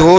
2